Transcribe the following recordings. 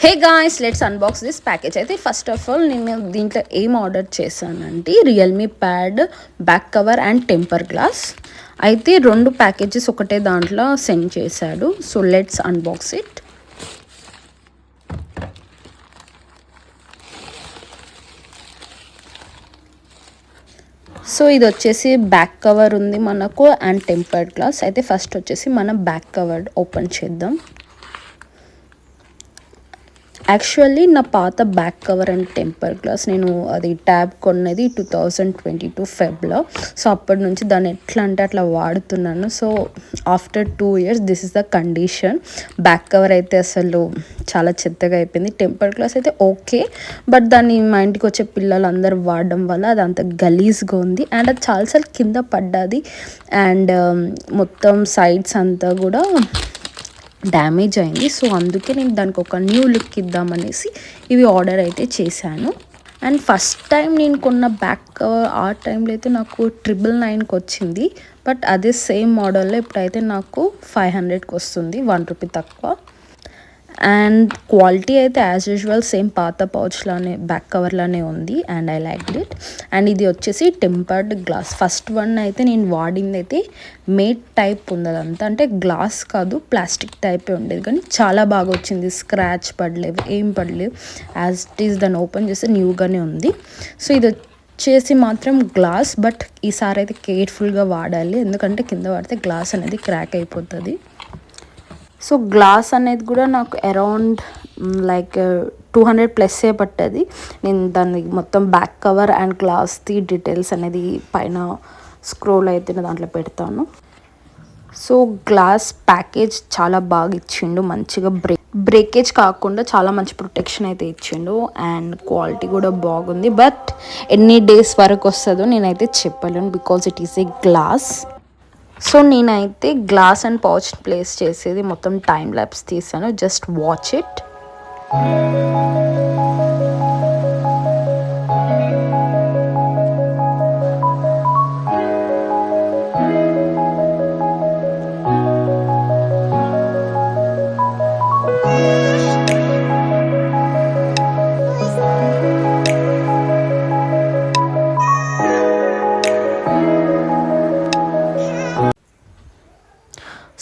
Hey guys, let's unbox this package. అయితే first of all నేను దీంట్లో ఏం ఆర్డర్ చేశానంటే Realme pad back cover and temper glass. అయితే 2 ప్యాకేజెస్ ఒకటే దాంట్లో సెండ్ చేశాడు. So let's unbox it. So ఇది వచ్చేసి బ్యాక్ కవర్ ఉంది మనకు అండ్ టెంపర్డ్ గ్లాస్. అయితే ఫస్ట్ వచ్చేసి మనం బ్యాక్ కవర్ ఓపెన్ చేద్దాం. యాక్చువల్లీ నా పాత back cover and temper glass నేను అది ట్యాబ్ కొన్నది 2022 ఫెబ్లో. సో అప్పటి నుంచి దాన్ని ఎట్లా అంటే అట్లా వాడుతున్నాను. So after 2 years this is the condition. Back cover అయితే అసలు చాలా చెత్తగా అయిపోయింది. టెంపర్ గ్లాస్ అయితే ఓకే, బట్ దాన్ని మా ఇంటికి వచ్చే పిల్లలు అందరూ వాడడం వల్ల అది అంత గలీజ్గా ఉంది అండ్ అది చాలాసార్లు కింద పడ్డది అండ్ మొత్తం సైడ్స్ అంతా కూడా డ్యామేజ్ అయింది. సో అందుకే నేను దానికి ఒక న్యూ లుక్ ఇద్దామనేసి ఇవి ఆర్డర్ అయితే చేశాను. అండ్ ఫస్ట్ టైం నేను కొన్న బ్యాక్ కవర్ ఆ టైంలో అయితే నాకు 999కి వచ్చింది. బట్ అదే సేమ్ మోడల్లో ఇప్పుడైతే నాకు 500కి వస్తుంది, 1 రూపీ తక్కువ. అండ్ క్వాలిటీ అయితే యాజ్ యూజువల్ సేమ్ పాత పౌచ్లానే బ్యాక్ కవర్లానే ఉంది and I like it. And ఇది వచ్చేసి టెంపర్డ్ గ్లాస్. ఫస్ట్ వన్ అయితే నేను వాడింది అయితే మేట్ టైప్ ఉంది, అదంతా అంటే గ్లాస్ కాదు ప్లాస్టిక్ టైపే ఉండేది, కానీ చాలా బాగా వచ్చింది. స్క్రాచ్ పడలేవు, ఏం పడలేవు. యాజ్ ఇట్ ఈస్ దాన్ని ఓపెన్ చేస్తే న్యూగానే ఉంది. సో ఇది వచ్చేసి మాత్రం గ్లాస్, బట్ ఈసారి అయితే కేర్ఫుల్గా వాడాలి, ఎందుకంటే కింద పడితే గ్లాస్ అనేది క్రాక్ అయిపోతుంది. సో గ్లాస్ అనేది కూడా నాకు అరౌండ్ లైక్ 200+ పట్టది. నేను దాన్ని మొత్తం బ్యాక్ కవర్ అండ్ గ్లాస్ది డీటెయిల్స్ అనేది పైన స్క్రోల్ అయితే దాంట్లో పెడతాను. సో గ్లాస్ ప్యాకేజ్ చాలా బాగా ఇచ్చిండు, మంచిగా బ్రేకేజ్ కాకుండా చాలా మంచి ప్రొటెక్షన్ అయితే ఇచ్చిండు అండ్ క్వాలిటీ కూడా బాగుంది. బట్ ఎన్ని డేస్ వరకు వస్తుందో నేనైతే చెప్పలేను, because it is a glass. So నేనైతే గ్లాస్ అండ్ పౌచ్ ప్లేస్ చేసేది మొత్తం టైం ల్యాప్స్ తీసాను, జస్ట్ వాచ్ ఇట్.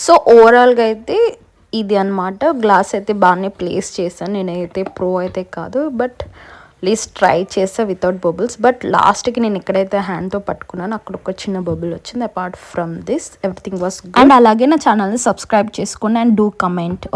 సో ఓవరాల్గా అయితే ఇది అనమాట. గ్లాస్ అయితే బాగానే ప్లేస్ చేశాను. నేనైతే ప్రో అయితే కాదు, బట్ లీస్ట్ ట్రై చేసా వితౌట్ బబుల్స్. బట్ లాస్ట్కి నేను ఎక్కడైతే హ్యాండ్తో పట్టుకున్నాను అక్కడ ఒక చిన్న బబుల్ వచ్చింది. Apart from this everything was good. And అలాగే నా ఛానల్ని సబ్స్క్రైబ్ చేసుకోండి అండ్ డూ కమెంట్.